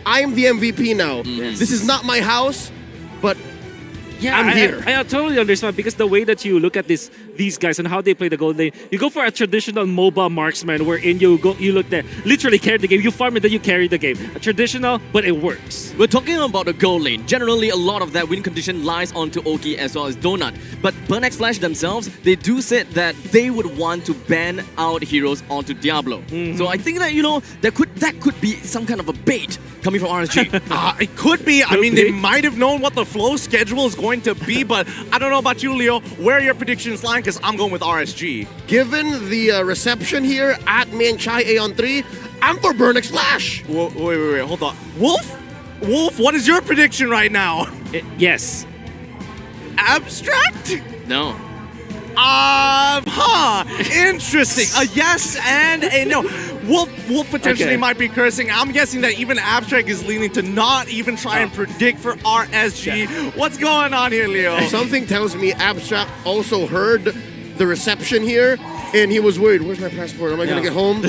I'm the MVP now. Yes. This is not my house, but Yeah, I'm here. I totally understand because the way that you look at these guys and how they play the gold lane, you go for a traditional MOBA marksman wherein you look there, literally carry the game, you farm it, then you carry the game. A traditional, but it works. We're talking about the gold lane. Generally, a lot of that win condition lies onto Oki as well as Donut. But Burnex Flash themselves, they do say that they would want to ban out heroes onto Diablo. So I think that, that could be some kind of a bait coming from RSG. It could be. I mean, they might have known what the flow schedule is going to be, but I don't know about you, Leo. Where are your predictions lying? Because I'm going with RSG. given the reception here at Main Chai A on 3, I'm for Burnex Flash. Wait, hold on. Wolf, what is your prediction right now? Yes. Abstract? No. Interesting. A yes and a no. Wolf potentially might be cursing. I'm guessing that even Abstract is leaning to not even try and predict for RSG. What's going on here, Leo? Something tells me Abstract also heard the reception here, and he was worried. Where's my passport? Am I going to get home?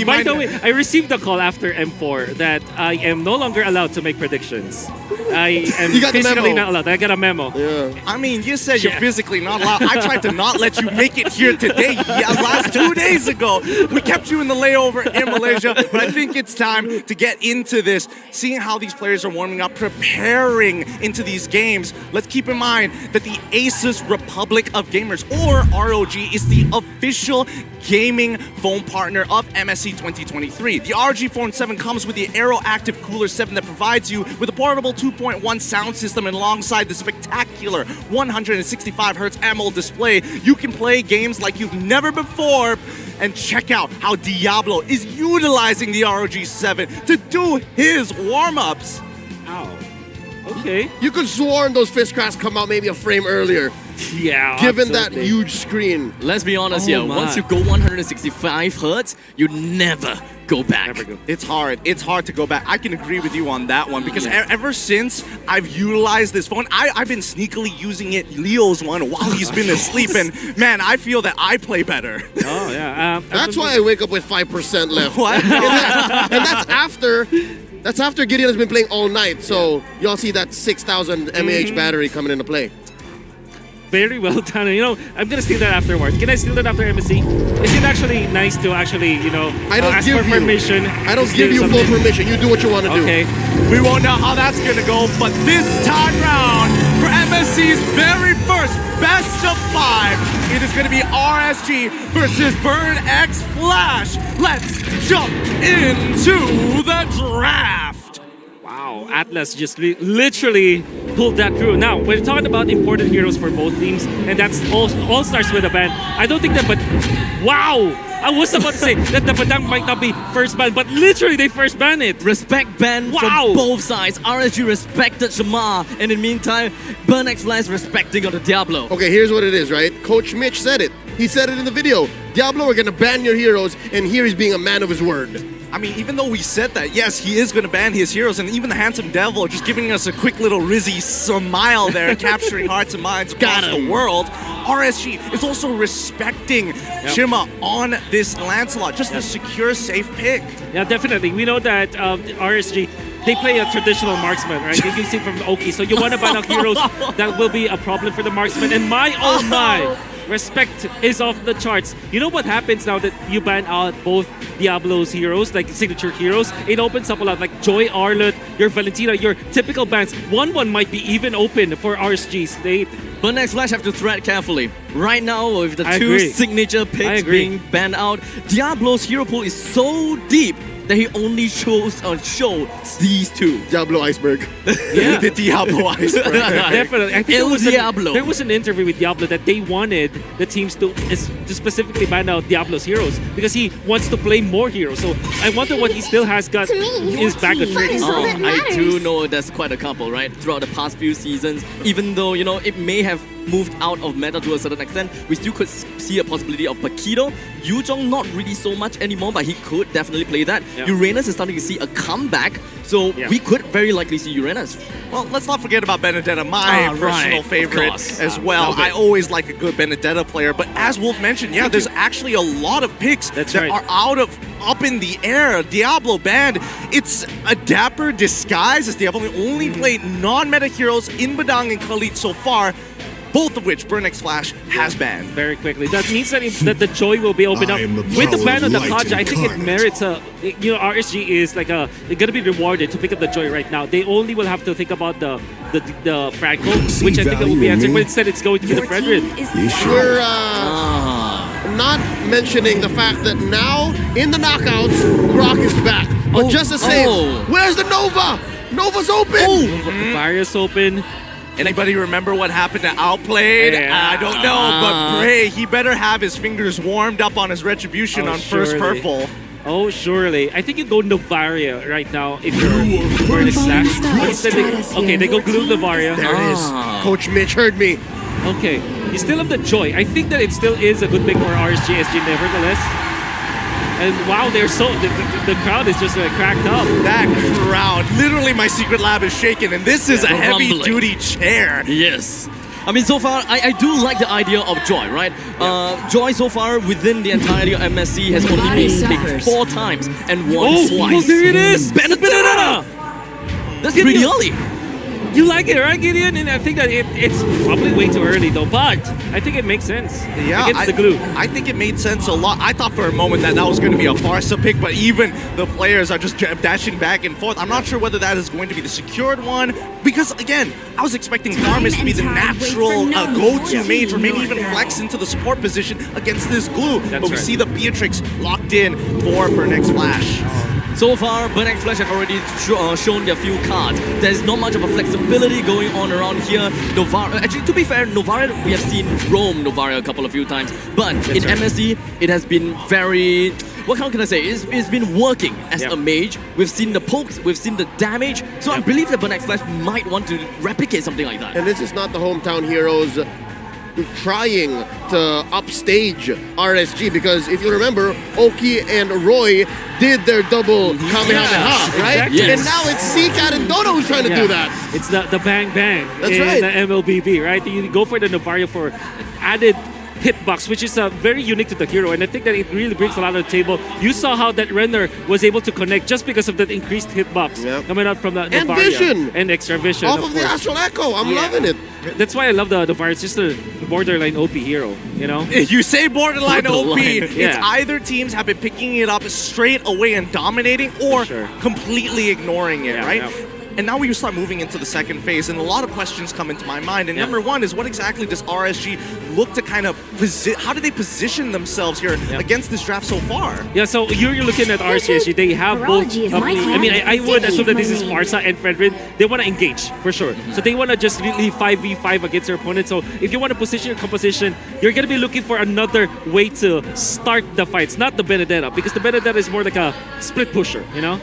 By the way, I received a call after M4 that I am no longer allowed to make predictions. I am You got the physically memo. not allowed. I got a memo. Yeah. I mean, you said you're physically not allowed. I tried to not let you make it here today. Yeah, last 2 days ago, we kept you in the layover in Malaysia. But I think it's time to get into this, seeing how these players are warming up, preparing into these games. Let's keep in mind that the Asus Republic of Gamers, or ROG, is the official gaming phone partner of MSC 2023. The RG Phone 7 comes with the Aero Active Cooler 7 that provides you with a portable 2.1 sound system, and alongside the spectacular 165Hz AMOLED display, you can play games like you've never before. And check out how Diablo is utilizing the ROG 7 to do his warm-ups. Ow. Okay. You could sworn those Fistcrafts come out maybe a frame earlier, Yeah. given that absolutely. huge screen. Let's be honest Oh here. my. Once you go 165 Hz, you never go back. Never go. It's hard. It's hard to go back. I can agree with you on that one because ever since I've utilized this phone, I've been sneakily using it, Leo's one, while he's been asleep. And man, I feel that I play better. Oh, yeah. That's why I wake up with 5% left. What? And that's after Gideon has been playing all night. So y'all see that 6,000 mAh battery coming into play. Very well done. I'm going to steal that afterwards. Can I steal that after MSC? Is it actually nice to actually, I don't ask give for you permission? I don't to give do you full something? permission. You do what you want to do. Okay. We won't know how that's going to go, but this time round, for MSC's very first best of 5, it is going to be RSG versus Burn X Flash. Let's jump into the draft. Wow, Atlas just literally pulled that through. Now, we're talking about important heroes for both teams, and that's all starts with a ban. I don't think that, but wow! I was about to say that the Badang might not be first ban, but literally they first ban it. Respect ban Wow. from both sides. RSG respected Shamar, and in the meantime, Burnex Flash respecting on the Diablo. Okay, here's what it is, right? Coach Mitch said it. He said it in the video. Diablo, we're going to ban your heroes, and here he's being a man of his word. I mean, even though we said that, yes, he is going to ban his heroes, and even the Handsome Devil just giving us a quick little Rizzy smile there, capturing hearts and minds across the world. RSG is also respecting Chima on this Lancelot, just a secure, safe pick. Yeah, definitely. We know that RSG, they play a traditional marksman, right? You can see from Oki. So you want to ban out heroes that will be a problem for the marksman. And my, oh my, respect is off the charts. You know what happens now that you ban out both Diablo's heroes, like signature heroes? It opens up a lot, like Joy Arlott, your Valentina, your typical bans. One might be even open for RSG State. Burnex Flash have to tread carefully. Right now, with the I two agree. signature picks being banned out, Diablo's hero pool is so deep that he only shows these two. Diablo Iceberg. Yeah. The Diablo Iceberg. Definitely. I think El Diablo. there was an interview with Diablo that they wanted the teams to specifically ban out Diablo's heroes because he wants to play more heroes. So I wonder what he still has got To me, in his bag of your team tricks. is all that I do matters. know there's quite a couple, right? Throughout the past few seasons, even though, it may have moved out of meta to a certain extent. We still could see a possibility of Pakido. Yuzhong not really so much anymore, but he could definitely play that. Yeah. Uranus is starting to see a comeback, so Yeah. we could very likely see Uranus. Well, let's not forget about Benedetta, my personal right, of favorite course. as well. love it. I always like a good Benedetta player, but as Wolf mentioned, yeah, there's actually a lot of picks That's that right. are up in the air. Diablo banned. It's a dapper disguise as Diablo only played non-meta heroes in Badang and Khalid so far, both of which Burnex Flash has banned. Very quickly. That means that the joy will be opened up. I am the With the power ban of of the light Kaja, I think it incarnate. merits RSG is like they're gonna be rewarded to pick up the joy right now. They only will have to think about the Franco, See which I think it will value be in answered, me? but instead it's going to be the Frederick. You sure? We're Ah. not mentioning the fact that now in the knockouts, Grok is back. But Oh, just the same, oh. where's the Nova? Nova's open. Virus open. Anybody remember what happened to Outplayed? Yeah. I don't know, but Bray, he better have his fingers warmed up on his retribution Oh, on first surely. purple. Oh, surely. I think you go Novaria right now if you're Burnex Flash. But instead they go glue Novaria. There it is. Ah. Coach Mitch heard me. Okay. You still have the joy. I think that it still is a good pick for RSG SG nevertheless. And wow, they're so the crowd is just cracked up. That crowd, literally my secret lab is shaking, and this is a Yeah, heavy rumbling. duty chair. Yes. I mean, so far, I do like the idea of Joy, right? Joy so far within the entirety of MSC has only Body been picked suffers. 4 times and won Oh, twice. there it is! Benedetta! That's pretty early. You like it, right, Gideon? And I think that it's probably way too early though, but I think it makes sense Yeah, against the glue. I think it made sense a lot. I thought for a moment that was going to be a Farsa pick, but even the players are just dashing back and forth. I'm not sure whether that is going to be the secured one, because again, I was expecting Farmis to be the natural go-to mage, or maybe even flex into the support position against this glue. But we right. see the Beatrix locked in for Burnex Flash. So far, Burnex Flash have already shown their few cards. There's not much of a flexibility going on around here. Novaria, actually, to be fair, Novaria, we have seen roam Novaria a few times. But in right. MSC, it has been very... What how can I say? It's been working as Yep. a mage. We've seen the pokes, we've seen the damage. So I believe that Burnex Flash might want to replicate something like that. And this is not the hometown heroes trying to upstage RSG, because if you remember, Oki and Roy did their double Kamehameha, right? exactly. Yes. And now it's Seacat and Dono who's trying to do that. It's the bang bang. That's in right. the MLBB, right? You go for the Novaria for added hitbox, which is very unique to the hero, and I think that it really brings a lot to the table. You saw how that Renner was able to connect just because of that increased hitbox Yep. coming out from the And Novaria. vision. And extra vision, Off of the course. Astral Echo. I'm Yeah. loving it. That's why I love the Novaria. It's just a borderline OP hero, you know? You say borderline OP, Borderline, it's yeah. either teams have been picking it up straight away and dominating, or Sure. completely ignoring it, Yeah, right? yeah. And now we start moving into the second phase, and a lot of questions come into my mind. And Yeah. number one is, what exactly does RSG look to kind of how do they position themselves here Yeah. against this draft so far? Yeah, so you're looking at RCSG. They have both. Virology is my I mean, I class. would assume that Steve this is is my Farsa and Fredrin. They want to engage for sure. So they want to just really 5v5 against their opponent. So if you want to position your composition, you're going to be looking for another way to start the fights, not the Benedetta, because the Benedetta is more like a split pusher, you know?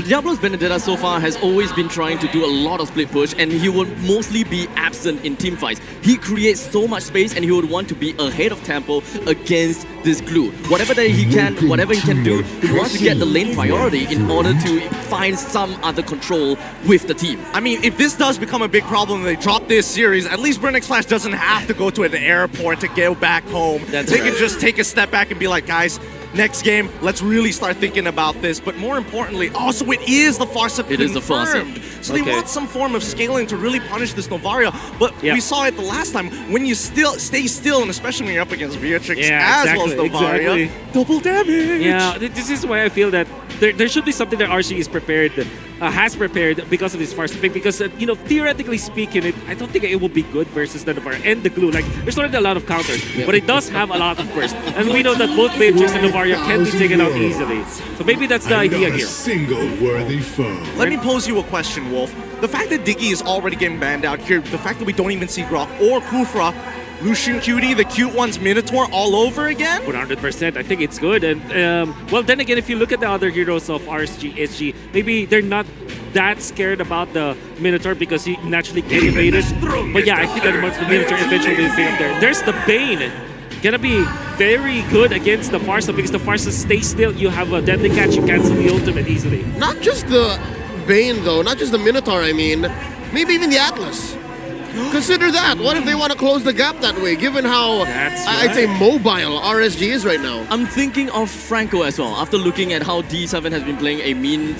Diablo's Benedetta so far has always been trying to do a lot of split push, and he would mostly be absent in team fights. He creates so much space, and he would want to be ahead of tempo against this glue. Whatever he can do, he wants to get the lane priority in order to find some other control with the team. I mean, if this does become a big problem and they drop this series, at least Burnex Flash doesn't have to go to an airport to go back home. That's they right. can just take a step back and be like, guys, next game, let's really start thinking about this. But more importantly, also it is the Farsa It is the Farsa. confirmed. So they Okay. want some form of scaling to really punish this Novaria. But Yeah. we saw it the last time, when you stay still, and especially when you're up against Beatrix Yeah, as well as exactly, Novaria, exactly. double damage. Yeah, this is why I feel that there should be something that RC is prepared, has prepared because of this first pick. Because theoretically speaking, I don't think it will be good versus the Novaria and the glue. Like there's already a lot of counters, but it does have a lot of burst, and we know that both Beatrix and Novaria can be taken out easily. So maybe that's the idea Not a here. single worthy foe. Let me pose you a question, Wolf. The fact that Diggy is already getting banned out here, the fact that we don't even see Grok or Kufra, Lucian Cutie, the cute one's Minotaur all over again? 100%. I think it's good. And well, then again, if you look at the other heroes of RSG, SG, maybe they're not that scared about the Minotaur because he naturally get evaded. But yeah, I think that the Minotaur eventually will be up there. There's the Bane. Gonna be very good against the Farsa because the Farsa stays still. You have a deadly catch, you cancel the ultimate easily. Not just the Bane though, not just the Minotaur, I mean. Maybe even the Atlas. Consider that. What if they want to close the gap that way, given how, That's I'd say, mobile RSG is right now? I'm thinking of Franco as well. After looking at how D7 has been playing a mean